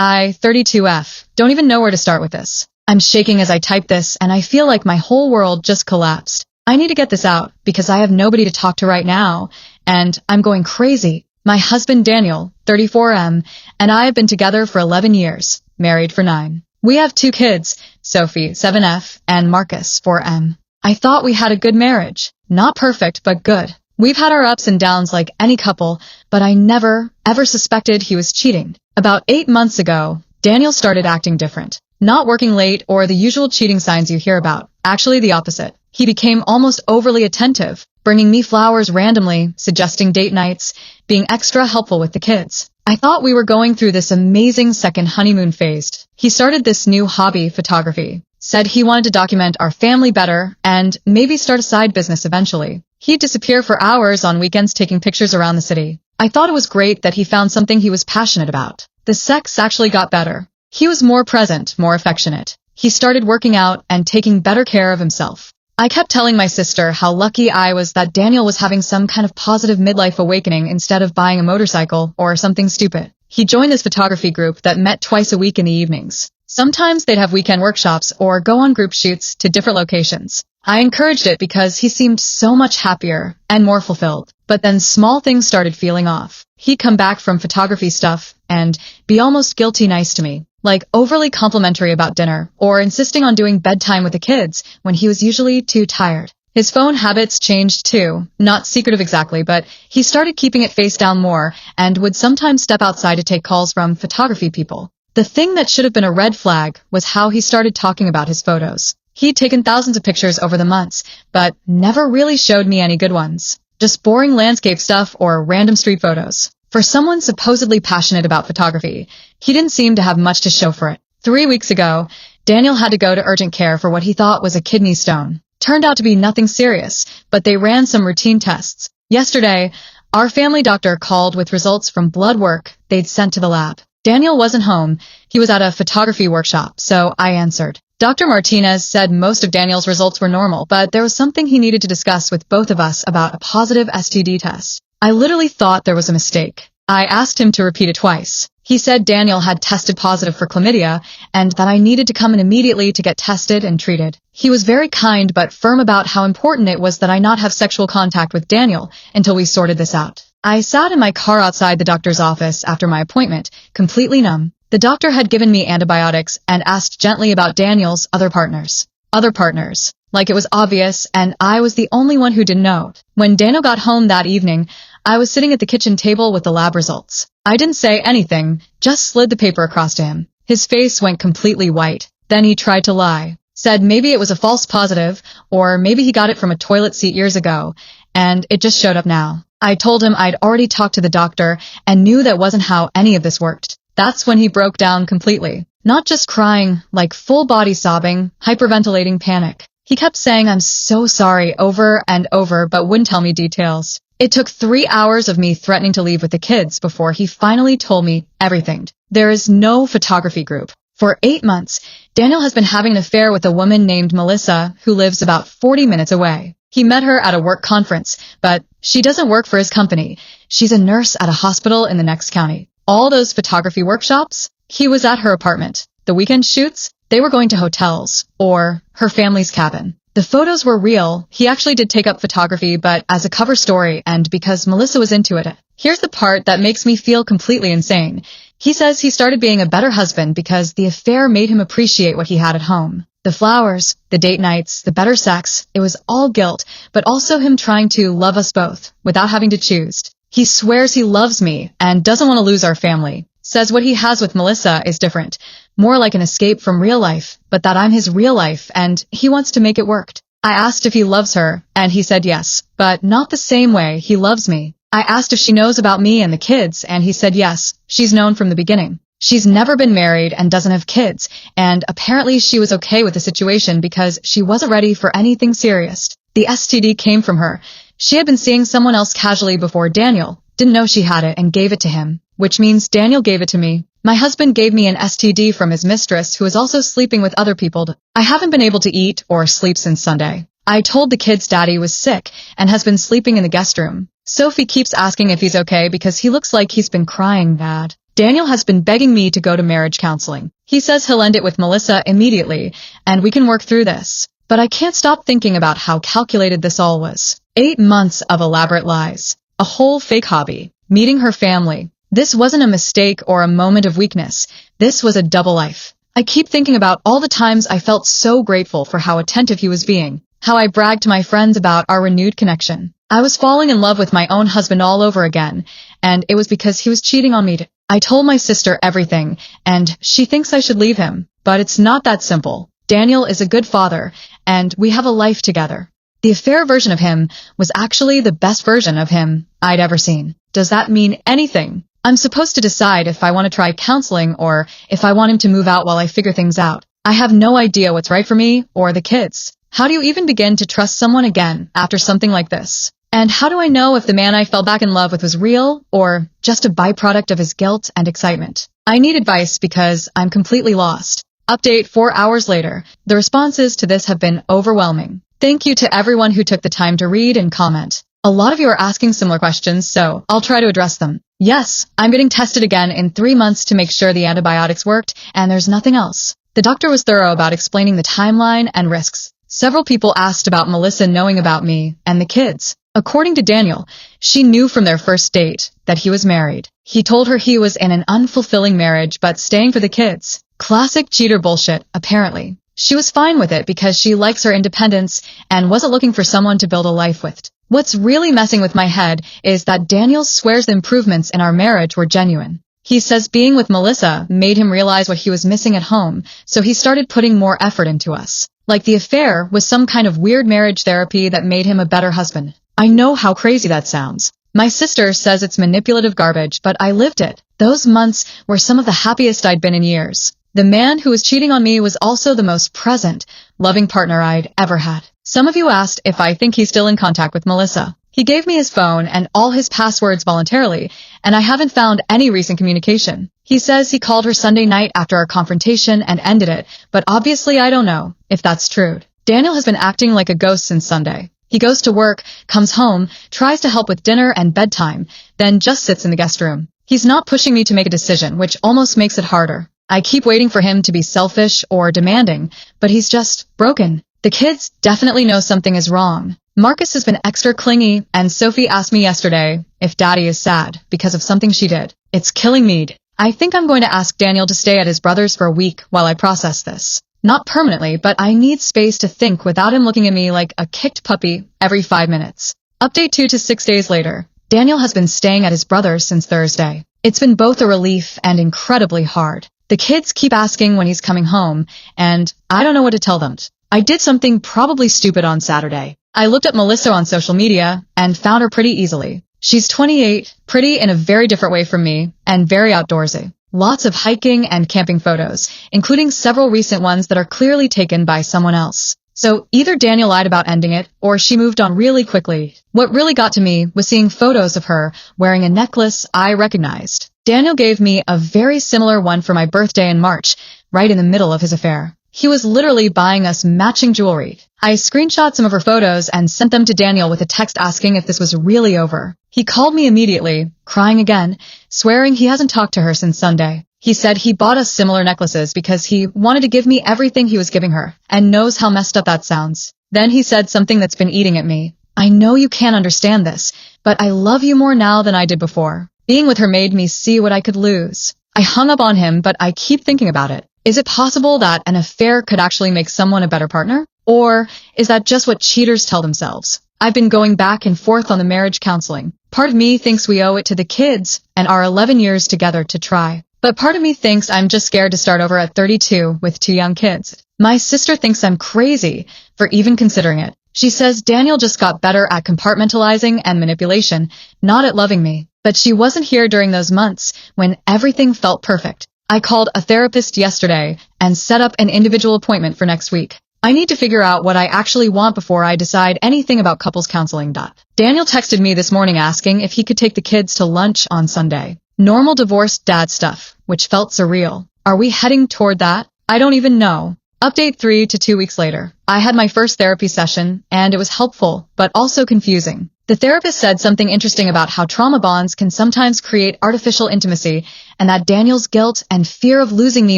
I32F. Don't even know where to start with this. I'm shaking as I type this, and I feel like my whole world just collapsed. I need to get this out, because I have nobody to talk to right now, and I'm going crazy. My husband Daniel, 34M, and I have been together for 11 years, married for 9. We have 2 kids, Sophie, 7F, and Marcus, 4M. I thought we had a good marriage. Not perfect, but good. We've had our ups and downs like any couple, but I never, ever suspected he was cheating. About 8 months ago, Daniel started acting different. Not working late or the usual cheating signs you hear about. Actually, the opposite. He became almost overly attentive, bringing me flowers randomly, suggesting date nights, being extra helpful with the kids. I thought we were going through this amazing second honeymoon phase. He started this new hobby, photography. Said he wanted to document our family better and maybe start a side business eventually. He'd disappear for hours on weekends taking pictures around the city. I thought it was great that he found something he was passionate about. The sex actually got better. He was more present, more affectionate. He started working out and taking better care of himself. I kept telling my sister how lucky I was that Daniel was having some kind of positive midlife awakening instead of buying a motorcycle or something stupid. He joined this photography group that met twice a week in the evenings. Sometimes they'd have weekend workshops or go on group shoots to different locations. I encouraged it because he seemed so much happier and more fulfilled. But then small things started feeling off. He'd come back from photography stuff and be almost guilty nice to me, like overly complimentary about dinner or insisting on doing bedtime with the kids when he was usually too tired. His phone habits changed too, not secretive exactly, but he started keeping it face down more and would sometimes step outside to take calls from photography people. The thing that should have been a red flag was how he started talking about his photos. He'd taken thousands of pictures over the months, but never really showed me any good ones. Just boring landscape stuff or random street photos. For someone supposedly passionate about photography, he didn't seem to have much to show for it. 3 weeks ago, Daniel had to go to urgent care for what he thought was a kidney stone. Turned out to be nothing serious, but they ran some routine tests. Yesterday, our family doctor called with results from blood work they'd sent to the lab. Daniel wasn't home. He was at a photography workshop, so I answered. Dr. Martinez said most of Daniel's results were normal, but there was something he needed to discuss with both of us about a positive STD test. I literally thought there was a mistake. I asked him to repeat it twice. He said Daniel had tested positive for chlamydia and that I needed to come in immediately to get tested and treated. He was very kind but firm about how important it was that I not have sexual contact with Daniel until we sorted this out. I sat in my car outside the doctor's office after my appointment, completely numb. The doctor had given me antibiotics and asked gently about Daniel's other partners. Other partners. Like it was obvious, and I was the only one who didn't know. When Daniel got home that evening, I was sitting at the kitchen table with the lab results. I didn't say anything, just slid the paper across to him. His face went completely white. Then he tried to lie. Said maybe it was a false positive, or maybe he got it from a toilet seat years ago, and it just showed up now. I told him I'd already talked to the doctor and knew that wasn't how any of this worked. That's when he broke down completely. Not just crying, like full body sobbing, hyperventilating panic. He kept saying I'm so sorry over and over but wouldn't tell me details. It took 3 hours of me threatening to leave with the kids before he finally told me everything. There is no photography group. For 8 months, Daniel has been having an affair with a woman named Melissa who lives about 40 minutes away. He met her at a work conference, but she doesn't work for his company. She's a nurse at a hospital in the next county. All those photography workshops, he was at her apartment. The weekend shoots, they were going to hotels, or her family's cabin. The photos were real. He actually did take up photography, but as a cover story and because Melissa was into it. Here's the part that makes me feel completely insane. He says he started being a better husband because the affair made him appreciate what he had at home. The flowers, the date nights, the better sex, it was all guilt, but also him trying to love us both, without having to choose. He swears he loves me and doesn't want to lose our family. Says what he has with Melissa is different, more like an escape from real life, but that I'm his real life and he wants to make it work. I asked if he loves her, and he said yes, but not the same way he loves me. I asked if she knows about me and the kids, and he said yes, she's known from the beginning. She's never been married and doesn't have kids, and apparently she was okay with the situation because she wasn't ready for anything serious. The STD came from her. She had been seeing someone else casually before Daniel, didn't know she had it and gave it to him, which means Daniel gave it to me. My husband gave me an STD from his mistress who is also sleeping with other people. I haven't been able to eat or sleep since Sunday. I told the kids daddy was sick and has been sleeping in the guest room. Sophie keeps asking if he's okay because he looks like he's been crying bad. Daniel has been begging me to go to marriage counseling. He says he'll end it with Melissa immediately, and we can work through this. But I can't stop thinking about how calculated this all was. 8 months of elaborate lies. A whole fake hobby. Meeting her family. This wasn't a mistake or a moment of weakness. This was a double life. I keep thinking about all the times I felt so grateful for how attentive he was being. How I bragged to my friends about our renewed connection. I was falling in love with my own husband all over again, and it was because he was cheating on me. I told my sister everything, and she thinks I should leave him. But it's not that simple. Daniel is a good father, and we have a life together. The affair version of him was actually the best version of him I'd ever seen. Does that mean anything? I'm supposed to decide if I want to try counseling or if I want him to move out while I figure things out. I have no idea what's right for me or the kids. How do you even begin to trust someone again after something like this? And how do I know if the man I fell back in love with was real or just a byproduct of his guilt and excitement? I need advice because I'm completely lost. Update 4 hours later. The responses to this have been overwhelming. Thank you to everyone who took the time to read and comment. A lot of you are asking similar questions, so I'll try to address them. Yes, I'm getting tested again in 3 months to make sure the antibiotics worked, and there's nothing else. The doctor was thorough about explaining the timeline and risks. Several people asked about Melissa knowing about me and the kids. According to Daniel, she knew from their first date that he was married. He told her he was in an unfulfilling marriage but staying for the kids. Classic cheater bullshit, apparently. She was fine with it because she likes her independence and wasn't looking for someone to build a life with. What's really messing with my head is that Daniel swears the improvements in our marriage were genuine. He says being with Melissa made him realize what he was missing at home, so he started putting more effort into us. Like the affair was some kind of weird marriage therapy that made him a better husband. I know how crazy that sounds. My sister says it's manipulative garbage, but I lived it. Those months were some of the happiest I'd been in years. The man who was cheating on me was also the most present, loving partner I'd ever had. Some of you asked if I think he's still in contact with Melissa. He gave me his phone and all his passwords voluntarily, and I haven't found any recent communication. He says he called her Sunday night after our confrontation and ended it, but obviously I don't know if that's true. Daniel has been acting like a ghost since Sunday. He goes to work, comes home, tries to help with dinner and bedtime, then just sits in the guest room. He's not pushing me to make a decision, which almost makes it harder. I keep waiting for him to be selfish or demanding, but he's just broken. The kids definitely know something is wrong. Marcus has been extra clingy, and Sophie asked me yesterday if Daddy is sad because of something she did. It's killing me. I think I'm going to ask Daniel to stay at his brother's for a week while I process this. Not permanently, but I need space to think without him looking at me like a kicked puppy every 5 minutes. Update 2 to 6 days later. Daniel has been staying at his brother's since Thursday. It's been both a relief and incredibly hard. The kids keep asking when he's coming home, and I don't know what to tell them. I did something probably stupid on Saturday. I looked up Melissa on social media and found her pretty easily. She's 28, pretty in a very different way from me, and very outdoorsy. Lots of hiking and camping photos, including several recent ones that are clearly taken by someone else. So either Daniel lied about ending it, or she moved on really quickly. What really got to me was seeing photos of her wearing a necklace I recognized. Daniel gave me a very similar one for my birthday in March, right in the middle of his affair. He was literally buying us matching jewelry. I screenshot some of her photos and sent them to Daniel with a text asking if this was really over. He called me immediately, crying again, swearing he hasn't talked to her since Sunday. He said he bought us similar necklaces because he wanted to give me everything he was giving her, and knows how messed up that sounds. Then he said something that's been eating at me. I know you can't understand this, but I love you more now than I did before. Being with her made me see what I could lose. I hung up on him, but I keep thinking about it. Is it possible that an affair could actually make someone a better partner? Or is that just what cheaters tell themselves? I've been going back and forth on the marriage counseling. Part of me thinks we owe it to the kids and our 11 years together to try. But part of me thinks I'm just scared to start over at 32 with 2 young kids. My sister thinks I'm crazy for even considering it. She says Daniel just got better at compartmentalizing and manipulation, not at loving me. But she wasn't here during those months when everything felt perfect. I called a therapist yesterday and set up an individual appointment for next week. I need to figure out what I actually want before I decide anything about couples counseling. Daniel texted me this morning asking if he could take the kids to lunch on Sunday. Normal divorced dad stuff, which felt surreal. Are we heading toward that? I don't even know. Update 3 to 2 weeks later. I had my first therapy session, and it was helpful, but also confusing. The therapist said something interesting about how trauma bonds can sometimes create artificial intimacy, and that Daniel's guilt and fear of losing me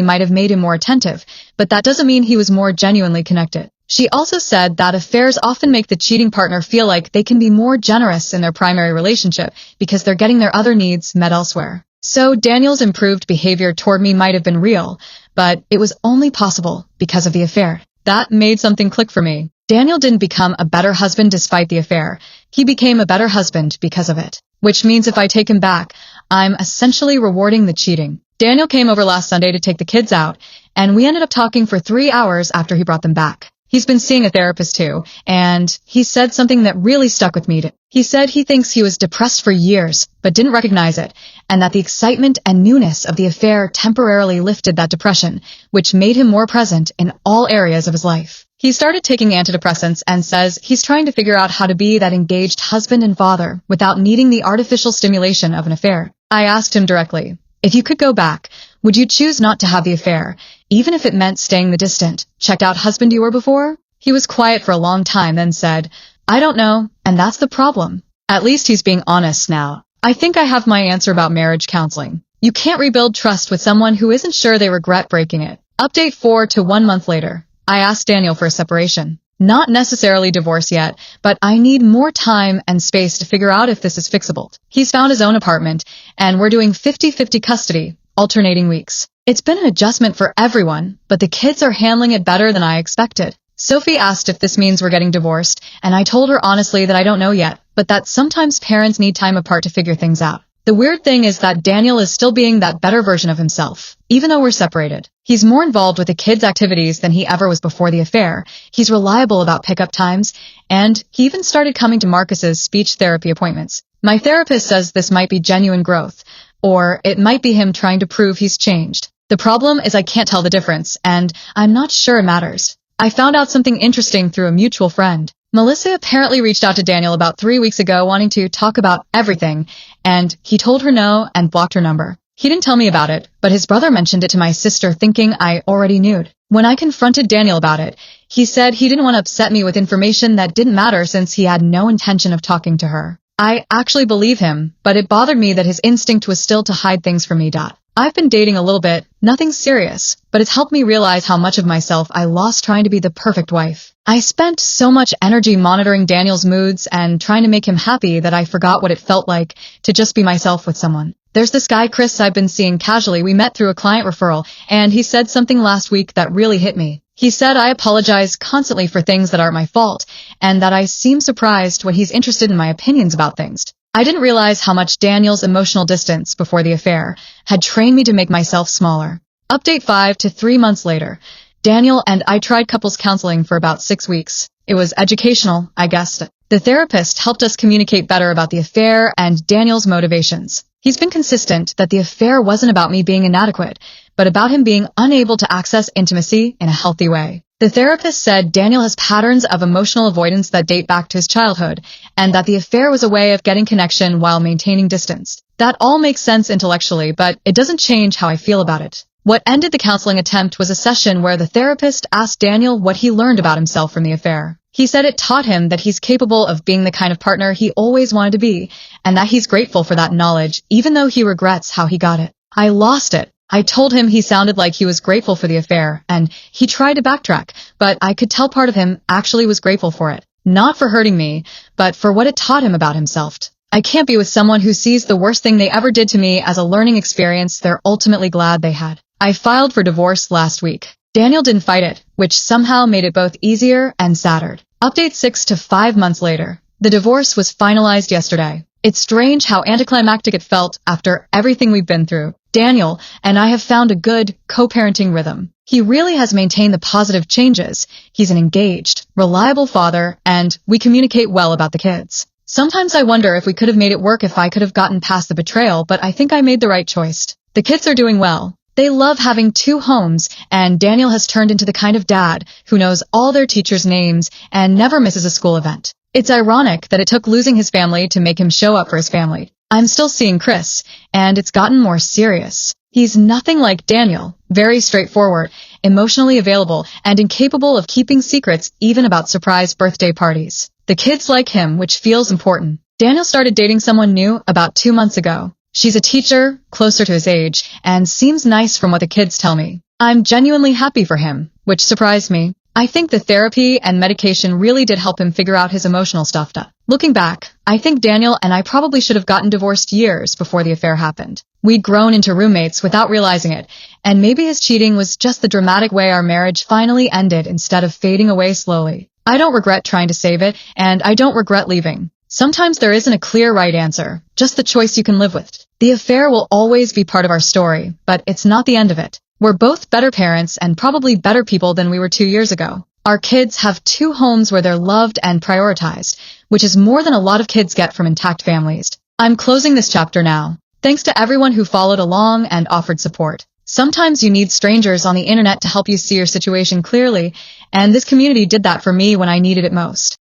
might have made him more attentive, but that doesn't mean he was more genuinely connected. She also said that affairs often make the cheating partner feel like they can be more generous in their primary relationship because they're getting their other needs met elsewhere. So Daniel's improved behavior toward me might have been real, but it was only possible because of the affair. That made something click for me. Daniel didn't become a better husband despite the affair. He became a better husband because of it. Which means if I take him back, I'm essentially rewarding the cheating. Daniel came over last Sunday to take the kids out, and we ended up talking for 3 hours after he brought them back. He's been seeing a therapist too, and he said something that really stuck with me. He said he thinks he was depressed for years, but didn't recognize it, and that the excitement and newness of the affair temporarily lifted that depression, which made him more present in all areas of his life. He started taking antidepressants and says he's trying to figure out how to be that engaged husband and father without needing the artificial stimulation of an affair. I asked him directly, if you could go back, would you choose not to have the affair, even if it meant staying the distant, checked out husband you were before? He was quiet for a long time, then said, I don't know, and that's the problem. At least he's being honest now. I think I have my answer about marriage counseling. You can't rebuild trust with someone who isn't sure they regret breaking it. Update 4 to 1 month later. I asked Daniel for a separation. Not necessarily divorce yet, but I need more time and space to figure out if this is fixable. He's found his own apartment, and we're doing 50-50 custody, alternating weeks. It's been an adjustment for everyone, but the kids are handling it better than I expected. Sophie asked if this means we're getting divorced, and I told her honestly that I don't know yet, but that sometimes parents need time apart to figure things out. The weird thing is that Daniel is still being that better version of himself, even though we're separated. He's more involved with the kids' activities than he ever was before the affair. He's reliable about pickup times, and he even started coming to Marcus's speech therapy appointments. My therapist says this might be genuine growth, or it might be him trying to prove he's changed. The problem is I can't tell the difference, and I'm not sure it matters. I found out something interesting through a mutual friend. Melissa apparently reached out to Daniel about 3 weeks ago wanting to talk about everything, and he told her no and blocked her number. He didn't tell me about it, but his brother mentioned it to my sister thinking I already knew. When I confronted Daniel about it, he said he didn't want to upset me with information that didn't matter since he had no intention of talking to her. I actually believe him, but it bothered me that his instinct was still to hide things from me. I've been dating a little bit, nothing serious, but it's helped me realize how much of myself I lost trying to be the perfect wife. I spent so much energy monitoring Daniel's moods and trying to make him happy that I forgot what it felt like to just be myself with someone. There's this guy Chris I've been seeing casually. We met through a client referral, and he said something last week that really hit me. He said I apologize constantly for things that aren't my fault, and that I seem surprised when he's interested in my opinions about things. I didn't realize how much Daniel's emotional distance before the affair had trained me to make myself smaller. Update 5 to 3 months later. Daniel and I tried couples counseling for about 6 weeks. It was educational, I guess. The therapist helped us communicate better about the affair and Daniel's motivations. He's been consistent that the affair wasn't about me being inadequate, but about him being unable to access intimacy in a healthy way. The therapist said Daniel has patterns of emotional avoidance that date back to his childhood, and that the affair was a way of getting connection while maintaining distance. That all makes sense intellectually, but it doesn't change how I feel about it. What ended the counseling attempt was a session where the therapist asked Daniel what he learned about himself from the affair. He said it taught him that he's capable of being the kind of partner he always wanted to be, and that he's grateful for that knowledge, even though he regrets how he got it. I lost it. I told him he sounded like he was grateful for the affair, and he tried to backtrack, but I could tell part of him actually was grateful for it. Not for hurting me, but for what it taught him about himself. I can't be with someone who sees the worst thing they ever did to me as a learning experience they're ultimately glad they had. I filed for divorce last week. Daniel didn't fight it, which somehow made it both easier and sadder. Update 6 to 5 months later. The divorce was finalized yesterday. It's strange how anticlimactic it felt after everything we've been through. Daniel and I have found a good co-parenting rhythm. He really has maintained the positive changes. He's an engaged, reliable father, and we communicate well about the kids. Sometimes I wonder if we could have made it work if I could have gotten past the betrayal, but I think I made the right choice. The kids are doing well. They love having 2 homes, and Daniel has turned into the kind of dad who knows all their teachers' names and never misses a school event. It's ironic that it took losing his family to make him show up for his family. I'm still seeing Chris, and it's gotten more serious. He's nothing like Daniel, very straightforward, emotionally available, and incapable of keeping secrets even about surprise birthday parties. The kids like him, which feels important. Daniel started dating someone new about 2 months ago. She's a teacher, closer to his age, and seems nice from what the kids tell me. I'm genuinely happy for him, which surprised me. I think the therapy and medication really did help him figure out his emotional stuff. Looking back, I think Daniel and I probably should have gotten divorced years before the affair happened. We'd grown into roommates without realizing it, and maybe his cheating was just the dramatic way our marriage finally ended instead of fading away slowly. I don't regret trying to save it, and I don't regret leaving. Sometimes there isn't a clear right answer, just the choice you can live with. The affair will always be part of our story, but it's not the end of it. We're both better parents and probably better people than we were 2 years ago. Our kids have 2 homes where they're loved and prioritized, which is more than a lot of kids get from intact families. I'm closing this chapter now. Thanks to everyone who followed along and offered support. Sometimes you need strangers on the internet to help you see your situation clearly, and this community did that for me when I needed it most.